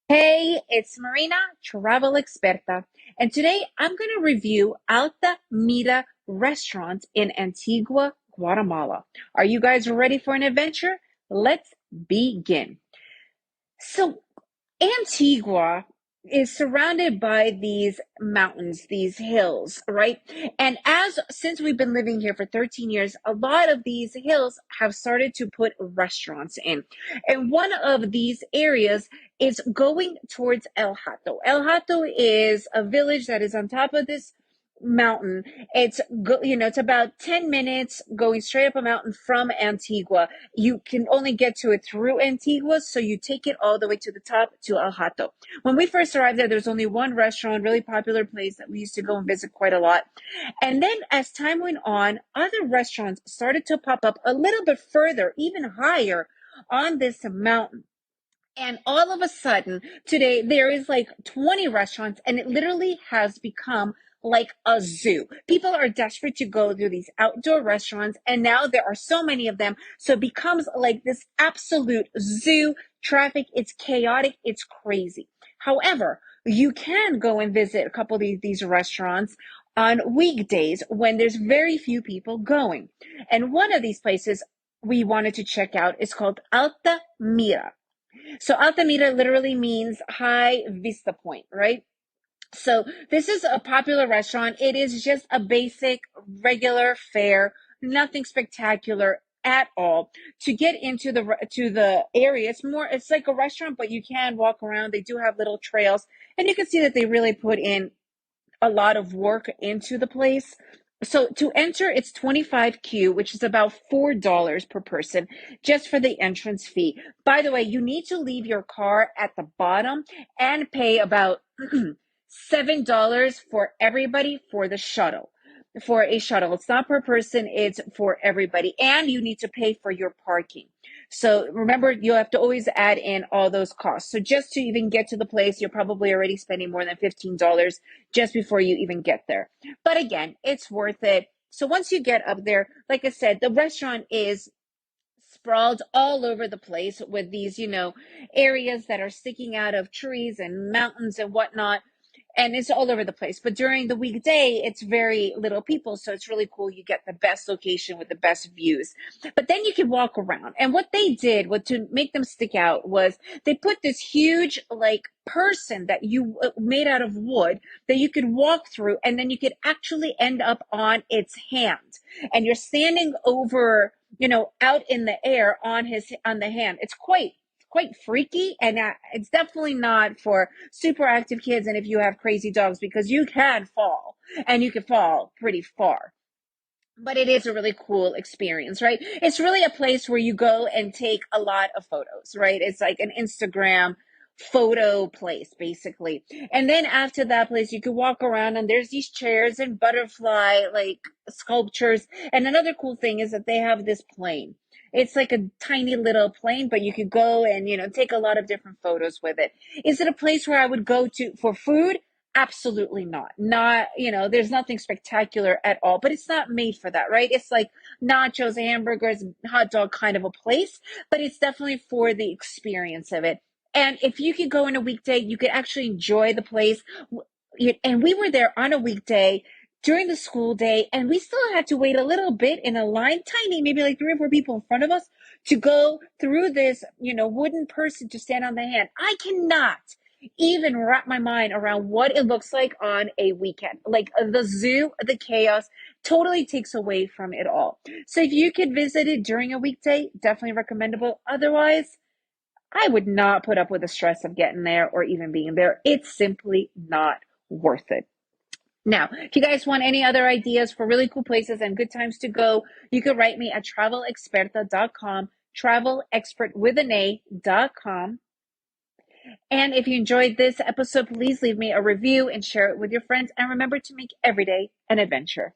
Hey, it's Marina, travel experta, and today I'm going to review Alta Mira restaurant in Antigua, Guatemala. Are you guys ready for an adventure? Let's begin. So, Antigua is surrounded by these mountains, these hills, right? And as since we've been living here for 13 years, a lot of these hills have started to put restaurants in. And one of these areas is going towards El Hato. El Hato is a village that is on top of this mountain. It's about 10 minutes going straight up a mountain from Antigua. You can only get to it through Antigua, so you take it all the way to the top to El Hato. When we first arrived there was only one restaurant, really popular place that we used to go and visit quite a lot. And then as time went on, other restaurants started to pop up a little bit further, even higher on this mountain. And all of a sudden, today there is like 20 restaurants, and it literally has become like a zoo. People are desperate to go to these outdoor restaurants, and now there are so many of them. So it becomes like this absolute zoo. Traffic, it's chaotic, it's crazy. However, you can go and visit a couple of these restaurants on weekdays when there's very few people going. And one of these places we wanted to check out is called Alta Mira. So Alta Mira literally means high vista point, right? So this is a popular restaurant. It is just a basic, regular fare, nothing spectacular at all. To get into the area, it's like a restaurant, but you can walk around. They do have little trails, and you can see that they really put in a lot of work into the place. So to enter, it's 25Q, which is about $4 per person just for the entrance fee. By the way, you need to leave your car at the bottom and pay about $7 for everybody for the shuttle. For a shuttle, it's not per person, it's for everybody. And you need to pay for your parking. So remember, you have to always add in all those costs. So just to even get to the place, you're probably already spending more than $15 just before you even get there. But again, it's worth it. So once you get up there, like I said, the restaurant is sprawled all over the place with these, areas that are sticking out of trees and mountains and whatnot. And it's all over the place. But during the weekday, it's very little people. So it's really cool. You get the best location with the best views. But then you can walk around. And what they did, what to make them stick out, was they put this huge, like, person that you made out of wood that you could walk through, and then you could actually end up on its hand. And you're standing over, out in the air on the hand. It's quite freaky, and it's definitely not for super active kids and if you have crazy dogs, because you can fall, and you can fall pretty far. But it is a really cool experience, right? It's really a place where you go and take a lot of photos, right? It's like an Instagram photo place, basically. And then after that place, you can walk around, and there's these chairs and butterfly like sculptures. And another cool thing is that they have this plane. It's like a tiny little plane, but you could go and, take a lot of different photos with it. Is it a place where I would go to for food? Absolutely not. Not, there's nothing spectacular at all, but it's not made for that, right? It's like nachos, hamburgers, hot dog kind of a place, but it's definitely for the experience of it. And if you could go on a weekday, you could actually enjoy the place. And we were there on a weekday during the school day, and we still had to wait a little bit in a line, tiny, maybe like three or four people in front of us, to go through this, wooden person to stand on the hand. I cannot even wrap my mind around what it looks like on a weekend. Like the zoo, the chaos totally takes away from it all. So if you could visit it during a weekday, definitely recommendable. Otherwise, I would not put up with the stress of getting there or even being there. It's simply not worth it. Now, if you guys want any other ideas for really cool places and good times to go, you can write me at travelexperta.com, travelexpert with an A.com. And if you enjoyed this episode, please leave me a review and share it with your friends. And remember to make every day an adventure.